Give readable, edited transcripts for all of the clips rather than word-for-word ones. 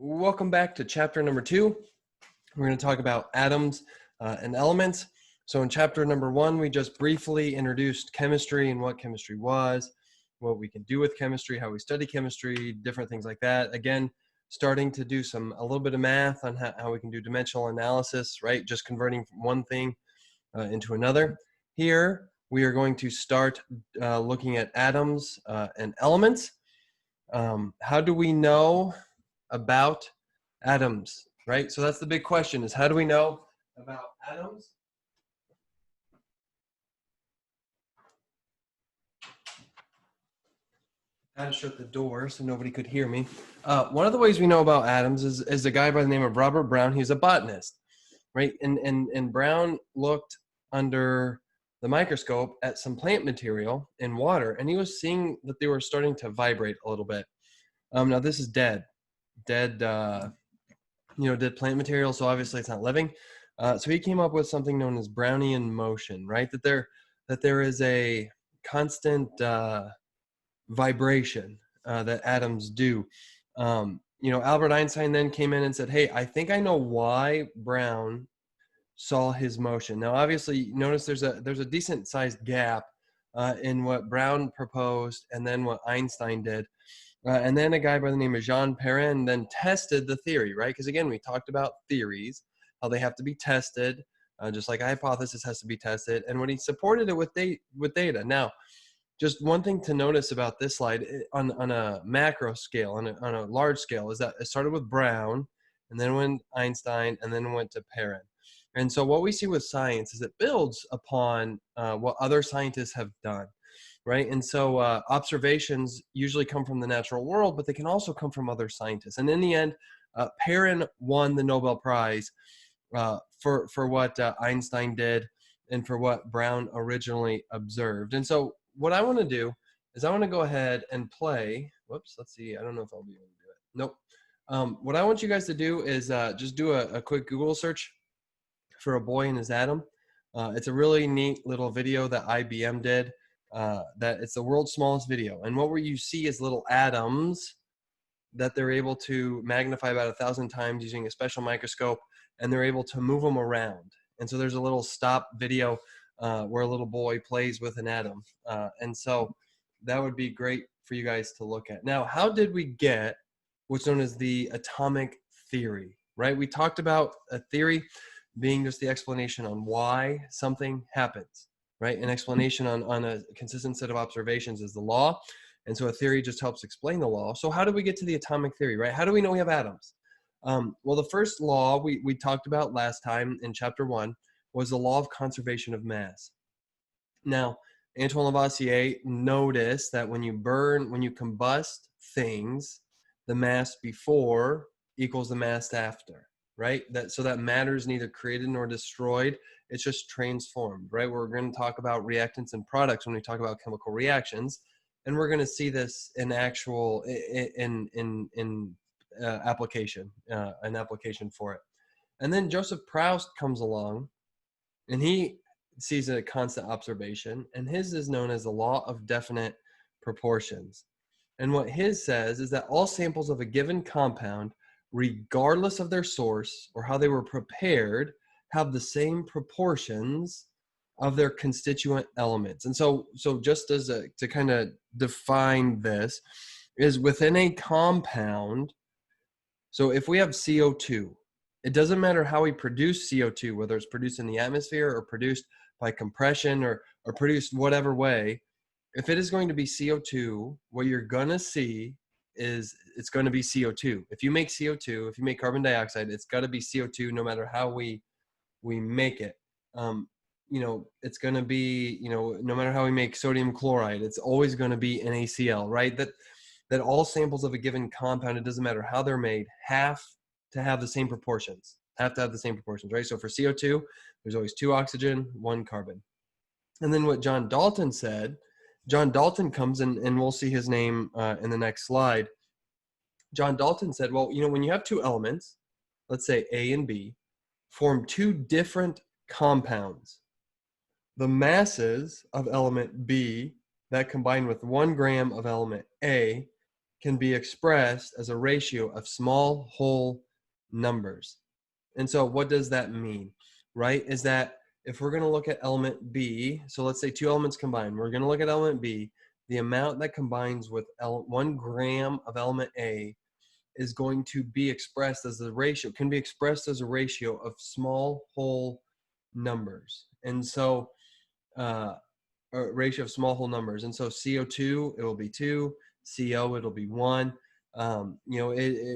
Welcome back to chapter number 2. We're going to talk about atoms and elements. So in chapter number 1, we just briefly introduced chemistry and what chemistry was, what we can do with chemistry, how we study chemistry, different things like that. Again, starting to do a little bit of math on how we can do dimensional analysis, right? Just converting from one thing into another. Here, we are going to start looking at atoms and elements. How do we know about atoms, right? So that's the big question, is how do we know about atoms? I had to shut the door so nobody could hear me. One of the ways we know about atoms is a guy by the name of Robert Brown. He's a botanist, right? And Brown looked under the microscope at some plant material in water, and he was seeing that they were starting to vibrate a little bit. Now this is dead plant material, so obviously it's not living. So he came up with something known as Brownian motion, right? That there is a constant vibration that atoms do. Albert Einstein then came in and said, "Hey, I think I know why Brown saw his motion." Now, obviously, notice there's a decent sized gap in what Brown proposed and then what Einstein did. And then a guy by the name of Jean Perrin then tested the theory, right? Because again, we talked about theories, how they have to be tested, just like a hypothesis has to be tested. And when he supported it with data. Now, just one thing to notice about this slide on a macro scale, on a large scale, is that it started with Brown, and then went Einstein, and then went to Perrin. And so what we see with science is it builds upon what other scientists have done. Right. And so observations usually come from the natural world, but they can also come from other scientists. And in the end, Perrin won the Nobel Prize for what Einstein did and for what Brown originally observed. And so what I want to do is I want to go ahead and play. Whoops, let's see. I don't know if I'll be able to do it. Nope. What I want you guys to do is just do a quick Google search for a boy and his atom. It's a really neat little video that IBM did. That it's the world's smallest video, and what you see is little atoms that they're able to magnify about 1,000 times using a special microscope, and they're able to move them around. And so there's a little stop video where a little boy plays with an atom, and so that would be great for you guys to look at. Now, how did we get what's known as the atomic theory, right? We talked about a theory being just the explanation on why something happens. Right? An explanation on a consistent set of observations is the law. And so a theory just helps explain the law. So how do we get to the atomic theory, right? How do we know we have atoms? Well, the first law we talked about last time in chapter 1 was the law of conservation of mass. Now, Antoine Lavoisier noticed that when you combust things, the mass before equals the mass after. Right? So that matter is neither created nor destroyed. It's just transformed, right? We're going to talk about reactants and products when we talk about chemical reactions, and we're going to see this in actual application, an application for it. And then Joseph Proust comes along, and he sees a constant observation, and his is known as the law of definite proportions. And what his says is that all samples of a given compound, regardless of their source or how they were prepared, have the same proportions of their constituent elements. And so just to kind of define this, is within a compound, so if we have CO2, it doesn't matter how we produce CO2, whether it's produced in the atmosphere or produced by compression or produced whatever way, if it is going to be CO2, what you're going to see is it's going to be CO2. If you make CO2, if you make carbon dioxide, it's got to be CO2 no matter how we make it. It's going to be, no matter how we make sodium chloride, it's always going to be NaCl, right? That all samples of a given compound, it doesn't matter how they're made, have to have the same proportions, right? So for CO2, there's always 2 oxygen, 1 carbon. And then what John Dalton said, John Dalton comes in, and we'll see his name in the next slide. John Dalton said, well, when you have 2 elements, let's say A and B, form 2 different compounds. The masses of element B that combine with 1 gram of element A can be expressed as a ratio of small whole numbers. And so what does that mean, right? Is that if we're going to look at element B, so let's say two elements combined, we're going to look at element B, the amount that combines with 1 gram of element A is going to be expressed as a ratio, can be expressed as a ratio of small whole numbers. And so, a ratio of small whole numbers. And so CO2, it will be 2, CO, it'll be 1. You know,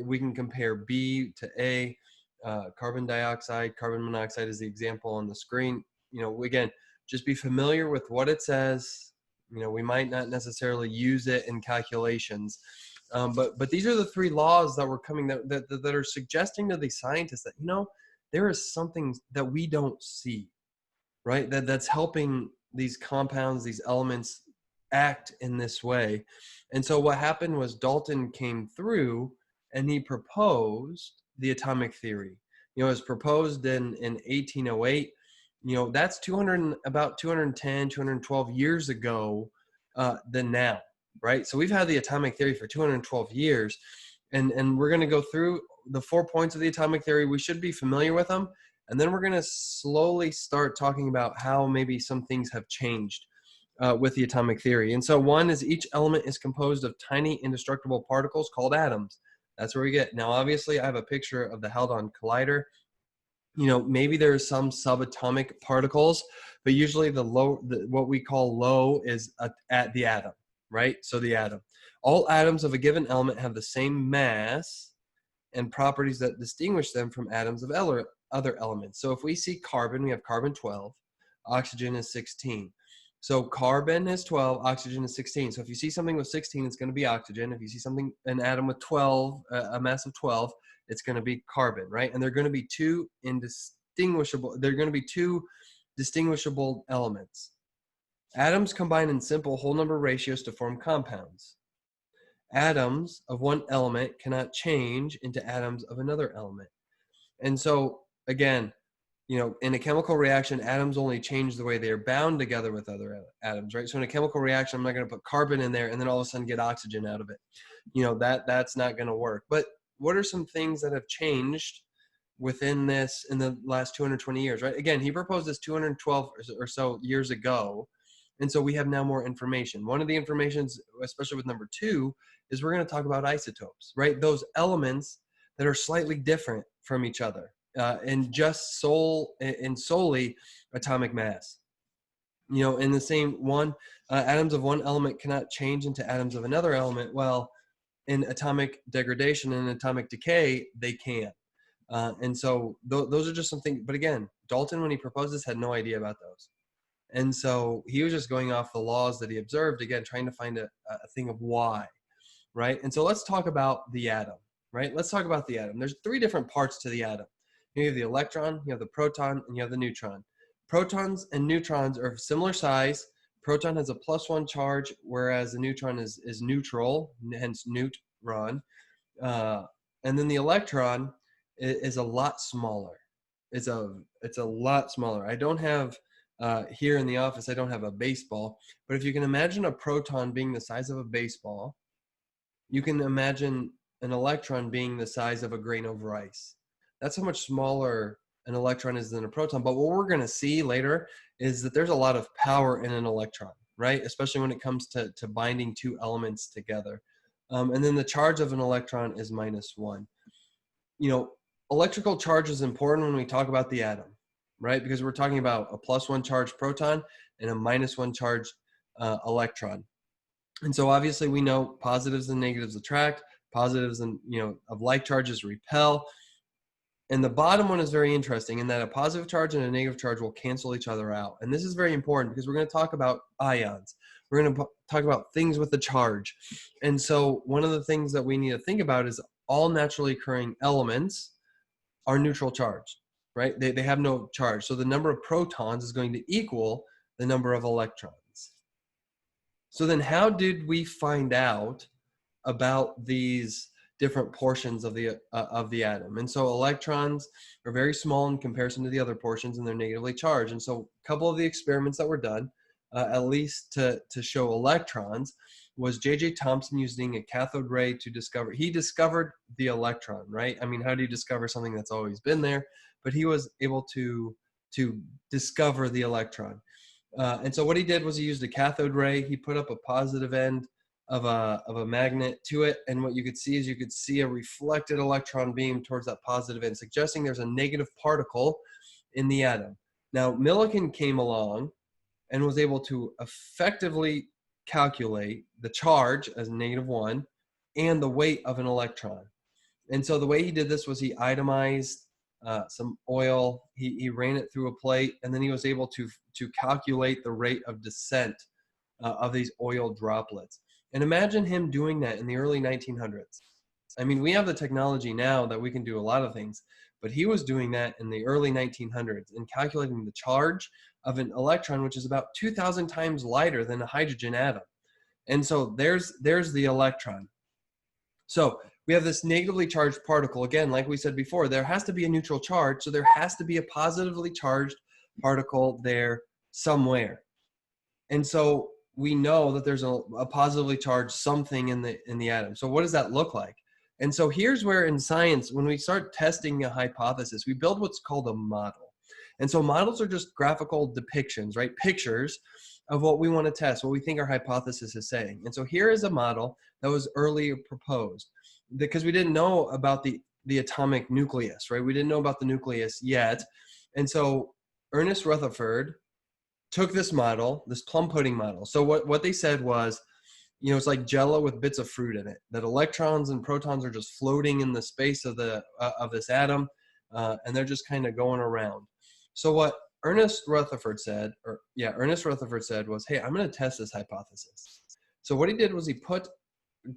we can compare B to A. Carbon dioxide, carbon monoxide is the example on the screen. You know, again, just be familiar with what it says. You know, we might not necessarily use it in calculations, but these are the 3 laws that were coming that are suggesting to the scientists that, you know, there is something that we don't see, right? That's helping these compounds, these elements act in this way. And so what happened was Dalton came through and he proposed the atomic theory. You know, it was proposed in 1808. You know, that's about 210, 212 years ago than now, right? So we've had the atomic theory for 212 years. And we're going to go through the 4 points of the atomic theory. We should be familiar with them. And then we're going to slowly start talking about how maybe some things have changed with the atomic theory. And so one is each element is composed of tiny indestructible particles called atoms. That's where we get. Now, obviously, I have a picture of the Hadron Collider. You know, maybe there's some subatomic particles, but usually what we call low is at the atom, right? So the atom. All atoms of a given element have the same mass and properties that distinguish them from atoms of other elements. So if we see carbon, we have carbon 12, oxygen is 16. So carbon is 12, oxygen is 16. So if you see something with 16, it's going to be oxygen. If you see an atom with 12, a mass of 12, it's going to be carbon, right? And they're going to be two distinguishable elements. Atoms combine in simple whole number ratios to form compounds. Atoms of one element cannot change into atoms of another element. And so, again, you know, in a chemical reaction, atoms only change the way they are bound together with other atoms, right? So in a chemical reaction, I'm not going to put carbon in there and then all of a sudden get oxygen out of it. You know, that's not going to work. But what are some things that have changed within this in the last 220 years, right? Again, he proposed this 212 or so years ago. And so we have now more information. One of the informations, especially with number 2, is we're going to talk about isotopes, right? Those elements that are slightly different from each other and solely atomic mass. You know, in the same one, atoms of one element cannot change into atoms of another element. Well, in atomic degradation and atomic decay, they can. And so those are just some things. But again, Dalton, when he proposed this, had no idea about those. And so he was just going off the laws that he observed, again, trying to find a thing of why, right? And so let's talk about the atom, right? Let's talk about the atom. There's 3 different parts to the atom. You have the electron, you have the proton, and you have the neutron. Protons and neutrons are of similar size. Proton has a +1 charge, whereas the neutron is neutral, hence neutron. And then the electron is a lot smaller. It's a lot smaller. I don't have here in the office, I don't have a baseball, but if you can imagine a proton being the size of a baseball, you can imagine an electron being the size of a grain of rice. That's how much smaller an electron is than a proton. But what we're going to see later is that there's a lot of power in an electron, right? Especially when it comes to binding 2 elements together. And then the charge of an electron is -1. You know, electrical charge is important when we talk about the atom, right? Because we're talking about a +1 charged proton and a -1 charged electron. And so obviously we know positives and negatives attract, positives and, you know, of like charges repel. And the bottom one is very interesting in that a positive charge and a negative charge will cancel each other out. And this is very important because we're going to talk about ions. We're going to talk about things with a charge. And so one of the things that we need to think about is all naturally occurring elements are neutral charged, right? They have no charge. So the number of protons is going to equal the number of electrons. So then how did we find out about these different portions of the atom? And so electrons are very small in comparison to the other portions, and they're negatively charged. And so a couple of the experiments that were done, at least to show electrons, was J.J. Thomson using a cathode ray to discover, he discovered the electron, right? I mean, how do you discover something that's always been there? But he was able to discover the electron. And so what he did was he used a cathode ray. He put up a positive end of a magnet to it. And what you could see is you could see a reflected electron beam towards that positive end, suggesting there's a negative particle in the atom. Now, Millikan came along and was able to effectively calculate the charge as -1 and the weight of an electron. And so the way he did this was he itemized some oil, he ran it through a plate, and then he was able to calculate the rate of descent of these oil droplets. And imagine him doing that in the early 1900s. I mean, we have the technology now that we can do a lot of things, but he was doing that in the early 1900s and calculating the charge of an electron, which is about 2,000 times lighter than a hydrogen atom. And so there's the electron. So we have this negatively charged particle. Again, like we said before, there has to be a neutral charge, so there has to be a positively charged particle there somewhere. And so we know that there's a positively charged something in the atom. So what does that look like? And so here's where in science, when we start testing a hypothesis, we build what's called a model. And so models are just graphical depictions, right? Pictures of what we want to test, what we think our hypothesis is saying. And so here is a model that was earlier proposed because we didn't know about the atomic nucleus, right? We didn't know about the nucleus yet. And so Ernest Rutherford took this model, this plum pudding model. So what they said was, you know, it's like Jello with bits of fruit in it, that electrons and protons are just floating in the space of this atom, and they're just kind of going around. So what Ernest Rutherford said was, hey, I'm going to test this hypothesis. So what he did was he put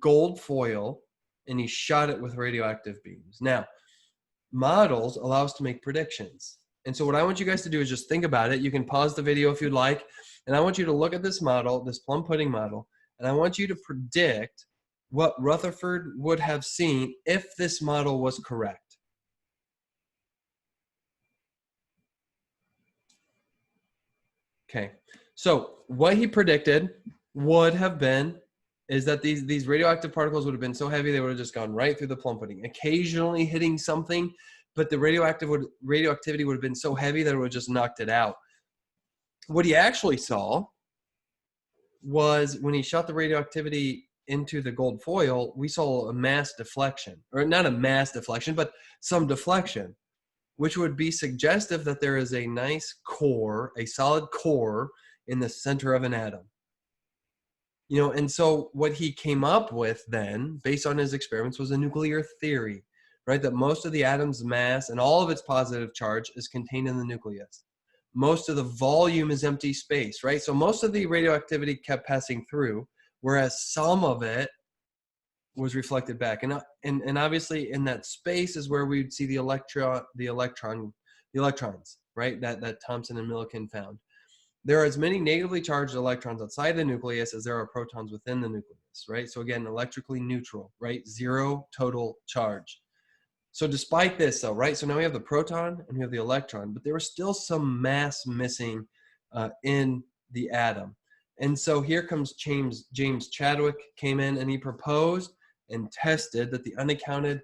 gold foil and he shot it with radioactive beams. Now, models allow us to make predictions. And so what I want you guys to do is just think about it. You can pause the video if you'd like. And I want you to look at this model, this plum pudding model, and I want you to predict what Rutherford would have seen if this model was correct. Okay, so what he predicted would have been is that these radioactive particles would have been so heavy they would have just gone right through the plum pudding, occasionally hitting something, but the radioactivity would have been so heavy that it would have just knocked it out. What he actually saw was when he shot the radioactivity into the gold foil, we saw a mass deflection, or not a mass deflection, but some deflection, which would be suggestive that there is a nice core, a solid core in the center of an atom. You know, and so what he came up with then, based on his experiments, was a nuclear theory, right? That most of the atom's mass and all of its positive charge is contained in the nucleus. Most of the volume is empty space, right? So most of the radioactivity kept passing through, whereas some of it was reflected back. And obviously in that space is where we would see the electrons, right? That Thomson and Millikan found. There are as many negatively charged electrons outside the nucleus as there are protons within the nucleus, right? So again, electrically neutral, right? Zero total charge. So despite this though, right? So now we have the proton and we have the electron, but there was still some mass missing in the atom. And so here comes James Chadwick came in and he proposed and tested that the unaccounted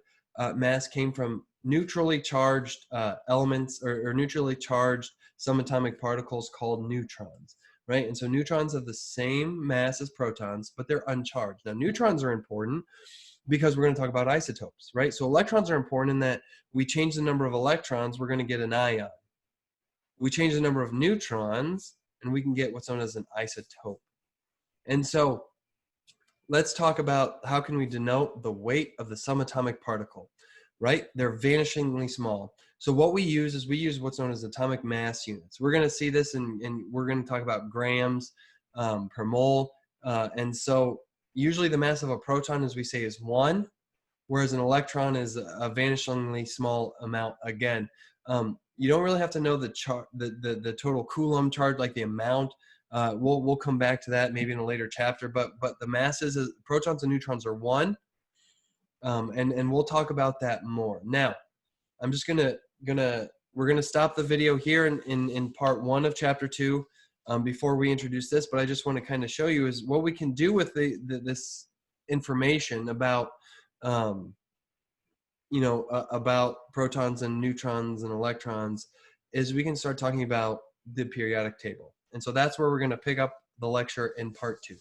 mass came from neutrally charged elements or neutrally charged subatomic particles called neutrons, right? And so neutrons have the same mass as protons, but they're uncharged. Now neutrons are important because we're going to talk about isotopes, right? So electrons are important in that we change the number of electrons, we're going to get an ion. We change the number of neutrons and we can get what's known as an isotope. And so let's talk about how can we denote the weight of the subatomic particle, right? They're vanishingly small. So what we use is we use what's known as atomic mass units. We're going to see this and we're going to talk about grams per mole. And so usually the mass of a proton, as we say, is 1, whereas an electron is a vanishingly small amount again. You don't really have to know the total Coulomb charge, like the amount. We'll come back to that maybe in a later chapter, but the masses is protons and neutrons are 1. And we'll talk about that more. Now, I'm just we're gonna stop the video here in part 1 of chapter 2. before we introduce this, but I just want to kind of show you is what we can do with this information about, about protons and neutrons and electrons, is we can start talking about the periodic table. And so that's where we're going to pick up the lecture in part 2.